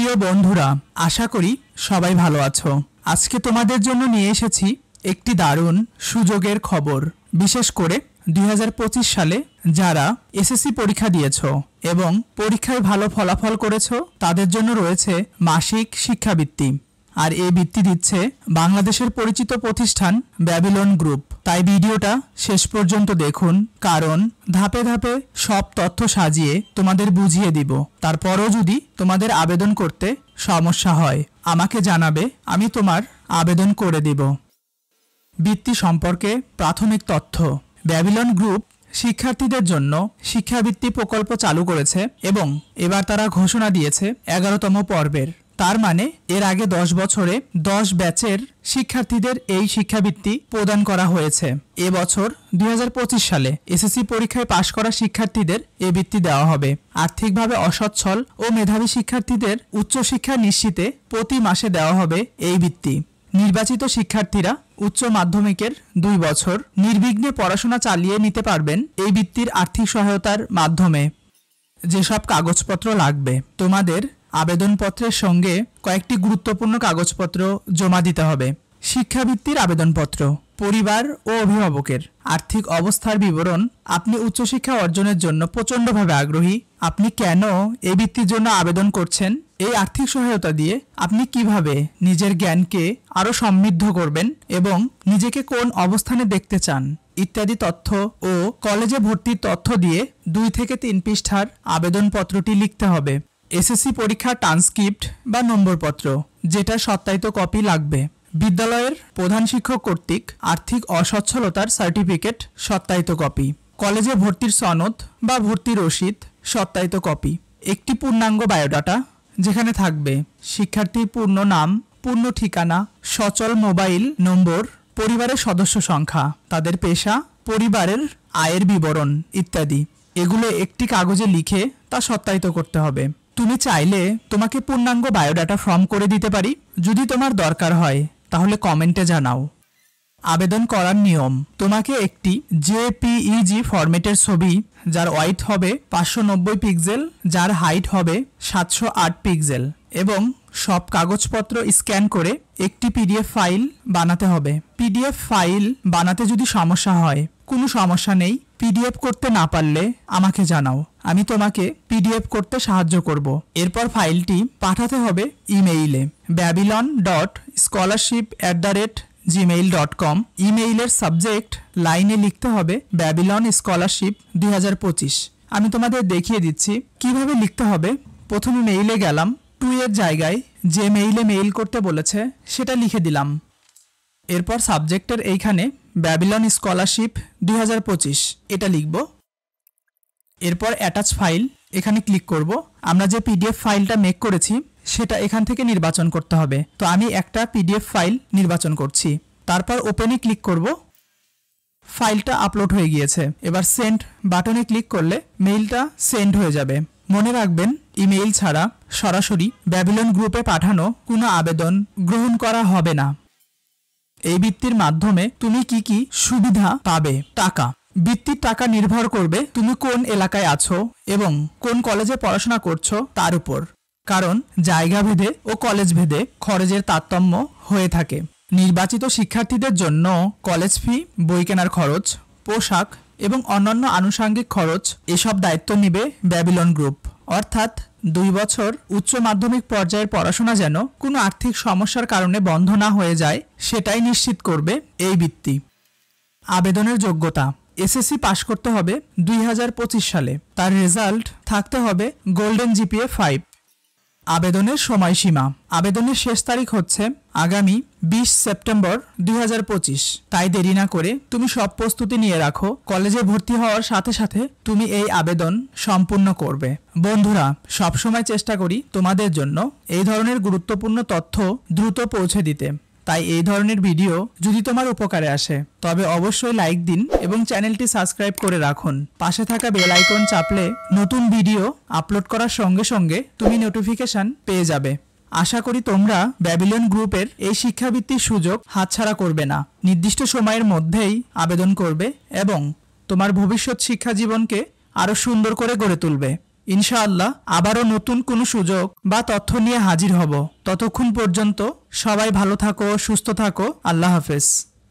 প্রিয় বন্ধুরা, আশা করি সবাই ভালো আছো। আজকে তোমাদের জন্য নিয়ে এসেছি একটি দারুণ সুযোগের খবর। বিশেষ করে 2025 সালে যারা এসএসসি পরীক্ষা দিয়েছো এবং পরীক্ষায় ভালো ফলাফল করেছো তাদের জন্য রয়েছে মাসিক শিক্ষাবৃত্তি। আর এই বৃত্তি দিচ্ছে বাংলাদেশের পরিচিত প্রতিষ্ঠান ব্যাবিলন গ্রুপ। তাই ভিডিওটা শেষ পর্যন্ত দেখুন, কারণ ধাপে ধাপে সব তথ্য সাজিয়ে তোমাদের বুঝিয়ে দিব। তারপরও যদি তোমাদের আবেদন করতে সমস্যা হয় আমাকে জানাবে, আমি তোমার আবেদন করে দিব। বৃত্তি সম্পর্কে প্রাথমিক তথ্য। ব্যাবিলন গ্রুপ শিক্ষার্থীদের জন্য শিক্ষাবৃত্তি প্রকল্প চালু করেছে এবং এবার তারা ঘোষণা দিয়েছে 11তম পর্বের। তার মানে এর আগে 10 বছরে 10 ব্যাচের শিক্ষার্থীদের এই শিক্ষাবৃত্তি প্রদান করা হয়েছে। এবছর 2025 সালে এসএসসি পরীক্ষায় পাশ করা শিক্ষার্থীদের এই বৃত্তি দেওয়া হবে। আর্থিকভাবে অসচ্ছল ও মেধাবী শিক্ষার্থীদের উচ্চশিক্ষা নিশ্চিতে প্রতি মাসে দেওয়া হবে এই বৃত্তি। নির্বাচিত শিক্ষার্থীরা উচ্চ মাধ্যমিকের 2 বছর নির্বিঘ্নে পড়াশোনা চালিয়ে নিতে পারবেন এই বৃত্তির আর্থিক সহায়তার মাধ্যমে। যেসব কাগজপত্র লাগবে, তোমাদের আবেদনপত্রের সঙ্গে কয়েকটি গুরুত্বপূর্ণ কাগজপত্র জমা দিতে হবে। শিক্ষাবৃত্তির আবেদনপত্র, পরিবার ও অভিভাবকের আর্থিক অবস্থার বিবরণ। আপনি উচ্চশিক্ষা অর্জনের জন্য প্রচণ্ডভাবে আগ্রহী। আপনি কেন এই বৃত্তির জন্য আবেদন করছেন, এই আর্থিক সহায়তা দিয়ে আপনি কিভাবে নিজের জ্ঞানকে আরও সমৃদ্ধ করবেন এবং নিজেকে কোন অবস্থানে দেখতে চান ইত্যাদি তথ্য ও কলেজে ভর্তির তথ্য দিয়ে 2 থেকে 3 পৃষ্ঠার আবেদনপত্রটি লিখতে হবে। এসএসসি পরীক্ষার ট্রান্সক্রিপ্ট বা নম্বরপত্র, যেটা সত্যায়িত কপি লাগবে। বিদ্যালয়ের প্রধান শিক্ষক কর্তৃক আর্থিক অসচ্ছলতার সার্টিফিকেট সত্যায়িত কপি। কলেজে ভর্তির সনদ বা ভর্তি রসিদ সত্যায়িত কপি। একটি পূর্ণাঙ্গ বায়োডাটা, যেখানে থাকবে শিক্ষার্থীর পূর্ণ নাম, পূর্ণ ঠিকানা, সচল মোবাইল নম্বর, পরিবারের সদস্য সংখ্যা, তাদের পেশা, পরিবারের আয়ের বিবরণ ইত্যাদি। এগুলো একটি কাগজে লিখে তা সত্যায়িত করতে হবে। তুমি চাইলে তোমাকে পূর্ণাঙ্গ বায়োডাটা ফর্ম করে দিতে পারি। যদি তোমার দরকার হয় তাহলে কমেন্টে জানাও। আবেদন করার নিয়ম, তোমাকে একটি জেপিইজি ফরম্যাটের ছবি, যার ওয়াইড হবে 590 পিক্সেল, যার হাইট হবে 708 পিক্সেল এবং সব কাগজপত্র স্ক্যান করে একটি পিডিএফ ফাইল বানাতে হবে। পিডিএফ ফাইল বানাতে যদি সমস্যা হয়, কোনো সমস্যা নেই। পিডিএফ করতে না পারলে আমাকে জানাও, আমি তোমাকে পিডিএফ করতে সাহায্য করব। এরপর ফাইলটি পাঠাতে হবে ইমেইলে babylon.scholarship@gmail.com। ইমেইলের সাবজেক্ট লাইনে লিখতে হবে ব্যাবিলন স্কলারশিপ 2025। আমি তোমাদের দেখিয়ে দিচ্ছি কিভাবে লিখতে হবে। প্রথমে মেইলে গেলাম, টু এর জায়গায় যে মেইলে মেইল করতে বলেছে সেটা লিখে দিলাম। এরপর সাবজেক্টের এইখানে ব্যাবিলন স্কলারশিপ 2025 এটা লিখব। এরপর অ্যাটাচ ফাইল এখানে ক্লিক করব। আমরা যে পিডিএফ ফাইলটা মেক করেছি সেটা এখান থেকে নির্বাচন করতে হবে। তো আমি একটা পিডিএফ ফাইল নির্বাচন করছি। তারপর ওপেনে ক্লিক করব। ফাইলটা আপলোড হয়ে গিয়েছে। এবার সেন্ড বাটনে ক্লিক করলে মেইলটা সেন্ড হয়ে যাবে। মনে রাখবেন, ইমেইল ছাড়া সরাসরি ব্যাবিলন গ্রুপে পাঠানো কোনো আবেদন গ্রহণ করা হবে না। এই বৃত্তির মাধ্যমে তুমি কি কি সুবিধা পাবে। টাকা, বৃত্তির টাকা নির্ভর করবে তুমি কোন এলাকায় আছো এবং কোন কলেজে পড়াশোনা করছো তার উপর, কারণ জায়গা ভেদে ও কলেজ ভেদে খরচের তারতম্য হয়ে থাকে। নির্বাচিত শিক্ষার্থীদের জন্য কলেজ ফি, বই কেনার খরচ, পোশাক এবং অন্যান্য আনুষঙ্গিক খরচ এসব দায়িত্ব নেবে ব্যাবিলন গ্রুপ। অর্থাৎ 2 বছর উচ্চ মাধ্যমিক পর্যায়ের পড়াশোনা যেন কোনো আর্থিক সমস্যার কারণে বন্ধ না হয়ে যায়, সেটাই নিশ্চিত করবে এই বৃত্তি। আবেদনের যোগ্যতা, এসএসসি পাশ করতে হবে 2025 সালে। তার রেজাল্ট থাকতে হবে গোল্ডেন জিপিএ 5। আবেদনের সময়সীমা, আবেদনের শেষ তারিখ হচ্ছে আগামী 20 সেপ্টেম্বর 2025। তাই দেরি না করে তুমি সব প্রস্তুতি নিয়ে রাখো। কলেজে ভর্তি হওয়ার সাথে সাথে তুমি এই আবেদন সম্পূর্ণ করবে। বন্ধুরা, সবসময় চেষ্টা করি তোমাদের জন্য এই ধরনের গুরুত্বপূর্ণ তথ্য দ্রুত পৌঁছে দিতে। তাই এই ধরনের ভিডিও যদি তোমার উপকারে আসে তবে অবশ্যই লাইক দিন এবং চ্যানেলটি সাবস্ক্রাইব করে রাখুন। পাশে থাকা বেল আইকন চাপলে নতুন ভিডিও আপলোড করার সঙ্গে সঙ্গে তুমি নোটিফিকেশন পেয়ে যাবে। আশা করি তোমরা ব্যাবিলন গ্রুপের এই শিক্ষাবৃত্তির সুযোগ হাতছাড়া করবে না। নির্দিষ্ট সময়ের মধ্যেই আবেদন করবে এবং তোমার ভবিষ্যৎ শিক্ষা জীবনকে আরও সুন্দর করে গড়ে তুলবে। ইনশাআল্লাহ আবারও নতুন কোনো সুযোগ বা তথ্য নিয়ে হাজির হব। ততক্ষণ পর্যন্ত সবাই ভালো থাকো, সুস্থ থাকো। আল্লাহ হাফেজ।